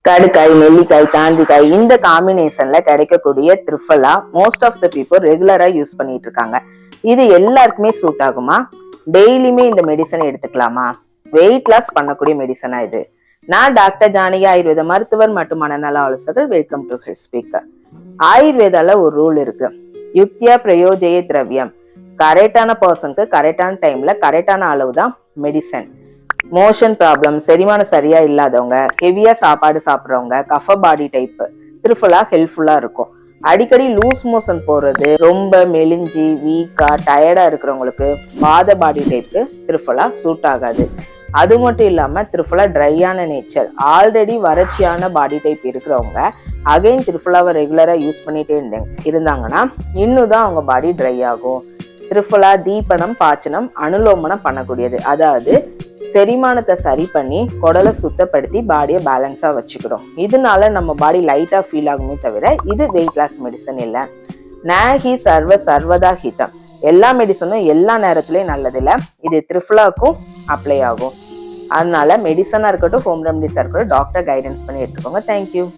கடுக்காய், நெல்லிக்காய், தாண்டிக்காய் இந்த காம்பினேஷன்ல கிடைக்கக்கூடிய triphala most of the people ரெகுலரா யூஸ் பண்ணிட்டு இருக்காங்க. இது எல்லாருக்குமே சூட் ஆகுமா? டெய்லியுமே இந்த மெடிசன் எடுத்துக்கலாமா? வெயிட் லாஸ் பண்ணக்கூடிய மெடிசனா இது? நான் டாக்டர் ஜானகி, ஆயுர்வேத மருத்துவர் மற்றும் மனநல ஆலோசகர். Welcome to health speaker. ஆயுர்வேதால ஒரு ரூல் இருக்கு, யுக்தியா பிரயோஜய திரவியம். கரெக்டான பர்சனுக்கு கரெக்டான டைம்ல கரெக்டான அளவு தான் மெடிசன். மோஷன் ப்ராப்ளம், செரிமானம் சரியா இல்லாதவங்க, ஹெவியா சாப்பாடு சாப்பிட்றவங்க, கஃப பாடி டைப் த்ரிஃபலா ஹெல்ப்ஃபுல்லா இருக்கும். அடிக்கடி லூஸ் மோஷன் போறது, ரொம்ப மெலிஞ்சி வீக்கா டயர்டா இருக்கிறவங்களுக்கு, வாத பாடி டைப்பு த்ரிஃபலா சூட் ஆகாது. அது மட்டும் இல்லாம த்ரிஃபலா ட்ரையான நேச்சர், ஆல்ரெடி வறட்சியான பாடி டைப் இருக்கிறவங்க அகைன் த்ரிஃபலாவை ரெகுலரா யூஸ் பண்ணிட்டே இருந்தாங்கன்னா இன்னும் தான் அவங்க பாடி ட்ரை ஆகும். த்ரிஃபலா தீபனம், பாச்சனம், அனுலோமனம் பண்ணக்கூடியது. அதாவது செரிமானத்தை சரி பண்ணி குடலை சுத்தப்படுத்தி பாடியை பேலன்ஸா வச்சுக்கிறோம். இதனால நம்ம பாடி லைட்டா ஃபீல் ஆகுமே தவிர இது வெயிட் லாஸ் மெடிசன் இல்லை. நாஹி சர்வ சர்வதா ஹிதம். எல்லா மெடிசனும் எல்லா நேரத்துலயும் நல்லது இல்லை. இது த்ரிஃபலாக்கும் அப்ளை ஆகும். அதனால மெடிசனா இருக்கட்டும், ஹோம் ரெமடிஸா இருக்கட்டும், டாக்டர் கைடன்ஸ் பண்ணி எடுத்துக்கோங்க. தேங்க்யூ.